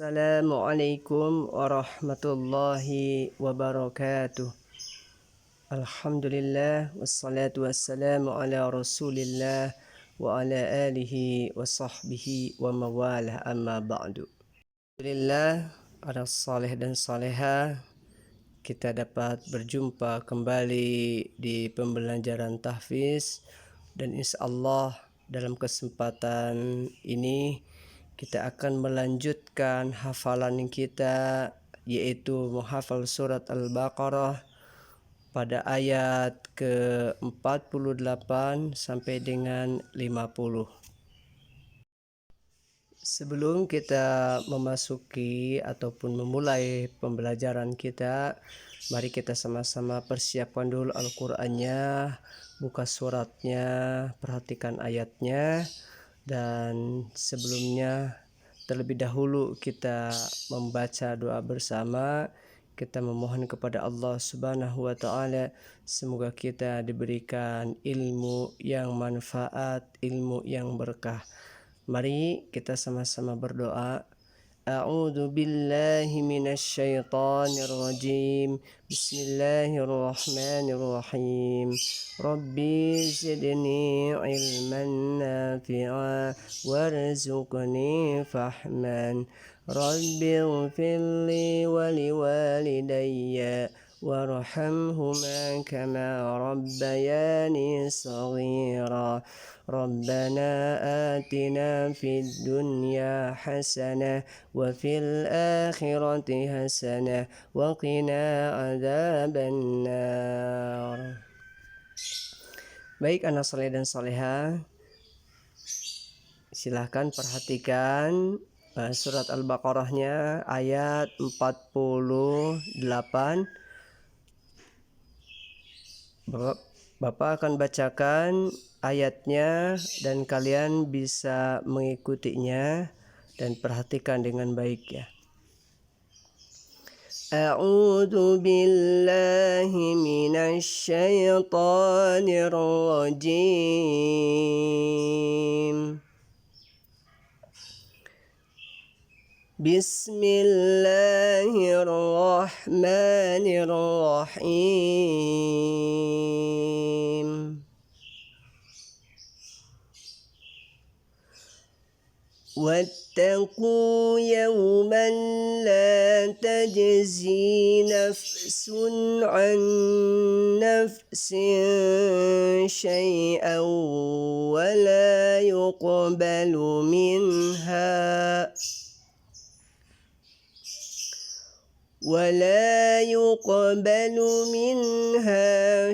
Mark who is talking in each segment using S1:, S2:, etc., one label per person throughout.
S1: Assalamualaikum warahmatullahi wabarakatuh. Alhamdulillah wassalatu wassalamu ala rasulillah wa ala alihi wa sahbihi wa mawalah amma ba'du. Alhamdulillah, ada saleh dan saleha, kita dapat berjumpa kembali di pembelajaran tahfiz, dan insyaallah dalam kesempatan ini kita akan melanjutkan hafalan kita, yaitu menghafal surat Al-Baqarah pada ayat ke-48 sampai dengan 50. Sebelum kita memasuki ataupun memulai pembelajaran kita, mari kita sama-sama persiapkan dulu Al-Qur'annya, buka suratnya, perhatikan ayatnya. Dan sebelumnya, terlebih dahulu kita membaca doa bersama. Kita memohon kepada Allah Subhanahu wa Ta'ala, semoga kita diberikan ilmu yang manfaat, ilmu yang berkah. Mari kita sama-sama berdoa. A'udzu billahi minasy syaithanir rajim. Bismillahirrahmanirrahim. Rabbi zidni ilman nafi'a warzuqni fahman. Rabbi ighfirli wa liwalidayya warhamhuma kama rabbayani shaghira. Rabbana atina fid dunya hasanah wa fil akhirati hasanah wa qina adzabannar. Baik anak saleh dan saleha, silahkan perhatikan surat Al-Baqarahnya ayat 48. Bapak akan bacakan ayatnya dan kalian bisa mengikutinya dan perhatikan dengan baik ya. A'udzu billahi minasy syaithanir rajim. Bismillahirrahmanirrahim. واتقوا يوما لا تجزي نفس عن نفس شيئا ولا يقبل منها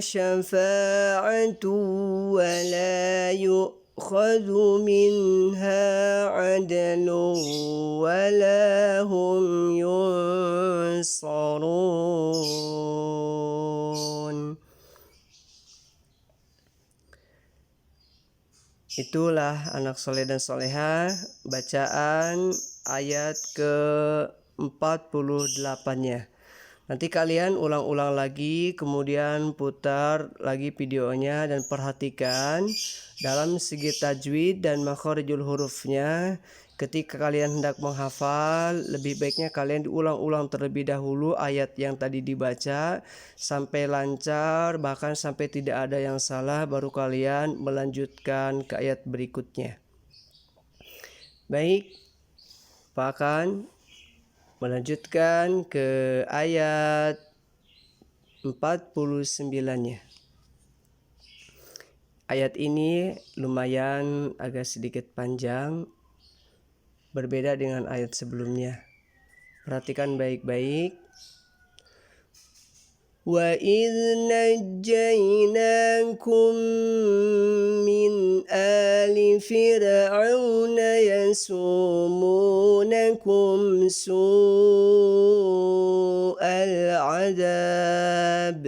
S1: شفاعة ولا يؤخذ منها عدل ولا هم ينصرون. Itulah anak soleh dan soleha, bacaan ayat ke-48-nya. Nanti kalian ulang-ulang lagi, kemudian putar lagi videonya dan perhatikan dalam segi tajwid dan makharijul hurufnya. Ketika kalian hendak menghafal, lebih baiknya kalian diulang-ulang terlebih dahulu ayat yang tadi dibaca sampai lancar, bahkan sampai tidak ada yang salah, baru kalian melanjutkan ke ayat berikutnya. Baik, Pak akan melanjutkan ke ayat 49-nya. Ayat ini lumayan agak sedikit panjang, berbeda dengan ayat sebelumnya. Perhatikan baik-baik. Wa idh najjaynakum min ali fir'auna yasumunakum su'al adab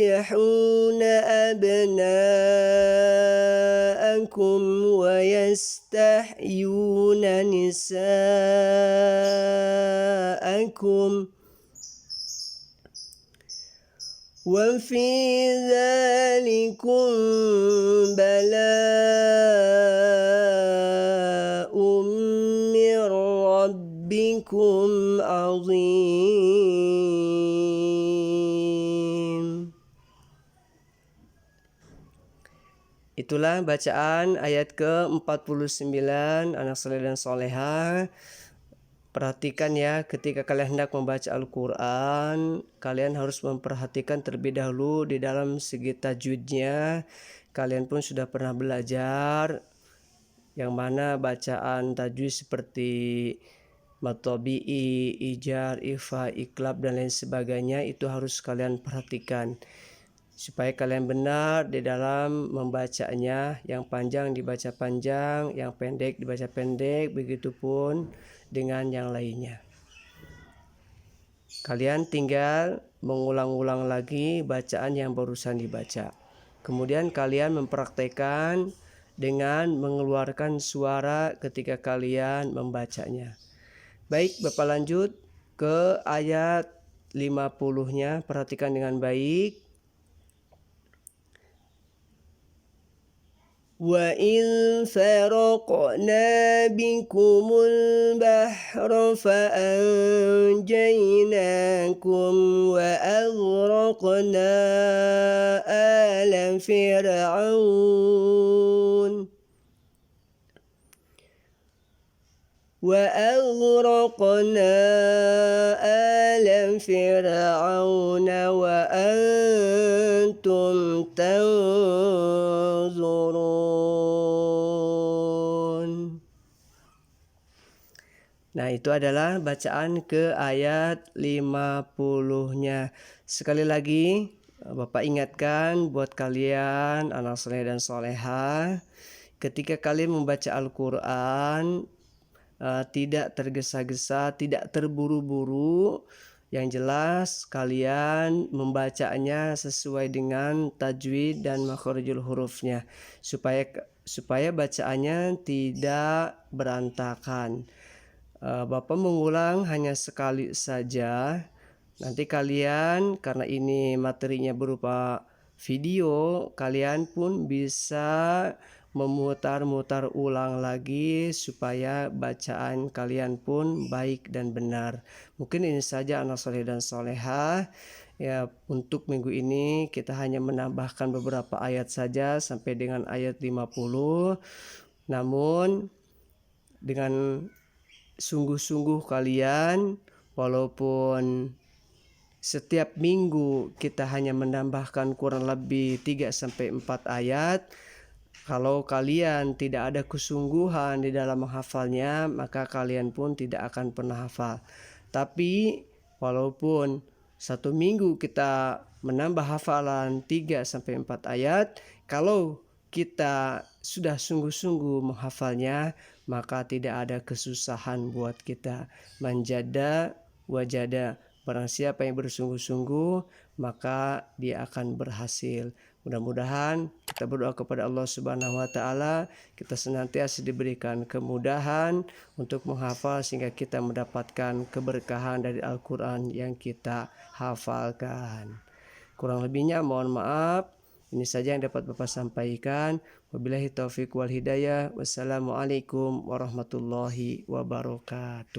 S1: يذبحون أبناءكم ويستحيون نساءكم وفي ذلكم بلاء من ربكم عظيم. Itulah bacaan ayat ke-49 anak soleh dan solehah. Perhatikan ya, ketika kalian hendak membaca Al-Quran, kalian harus memperhatikan terlebih dahulu di dalam segi tajwidnya. Kalian pun sudah pernah belajar yang mana bacaan tajwid seperti matobi'i, ijar, ifa, iklab dan lain sebagainya itu harus kalian perhatikan supaya kalian benar di dalam membacanya. Yang panjang dibaca panjang, yang pendek dibaca pendek, begitupun dengan yang lainnya. Kalian tinggal mengulang-ulang lagi bacaan yang barusan dibaca. Kemudian kalian mempraktekkan dengan mengeluarkan suara ketika kalian membacanya. Baik, Bapak lanjut ke ayat 50-nya. Perhatikan dengan baik. وَإِذْ فَرَقْنَا بِكُمُ الْبَحْرَ فَأَنْجَيْنَاكُمْ وَأَغْرَقْنَا آلَ فِرْعَوْنَ وَأَنْتُمْ تَنْظُرُونَ. Nah, itu adalah bacaan ke ayat 50-nya. Sekali lagi Bapak ingatkan buat kalian anak soleh dan solehah, ketika kalian membaca Al-Quran, tidak tergesa-gesa, tidak terburu-buru. Yang jelas kalian membacanya sesuai dengan tajwid dan makharijul hurufnya supaya bacaannya tidak berantakan. Bapak mengulang hanya sekali saja. Nanti kalian, karena ini materinya berupa video, kalian pun bisa memutar-mutar ulang lagi supaya bacaan kalian pun baik dan benar. Mungkin ini saja anak soleh dan solehah. Ya, untuk minggu ini kita hanya menambahkan beberapa ayat saja sampai dengan ayat 50. Namun dengan sungguh-sungguh kalian, walaupun setiap minggu kita hanya menambahkan kurang lebih 3-4 ayat, kalau kalian tidak ada kesungguhan di dalam menghafalnya, maka kalian pun tidak akan pernah hafal. Tapi walaupun satu minggu kita menambah hafalan 3-4 ayat, kalau kita sudah sungguh-sungguh menghafalnya, maka tidak ada kesusahan buat kita. Manjada wajada. Barang siapa yang bersungguh-sungguh, maka dia akan berhasil. Mudah-mudahan kita berdoa kepada Allah Subhanahu wa taala, kita senantiasa diberikan kemudahan untuk menghafal sehingga kita mendapatkan keberkahan dari Al-Qur'an yang kita hafalkan. Kurang lebihnya mohon maaf. Ini saja yang dapat Bapak sampaikan. Wabillahi taufiq wal hidayah. Wassalamualaikum warahmatullahi wabarakatuh.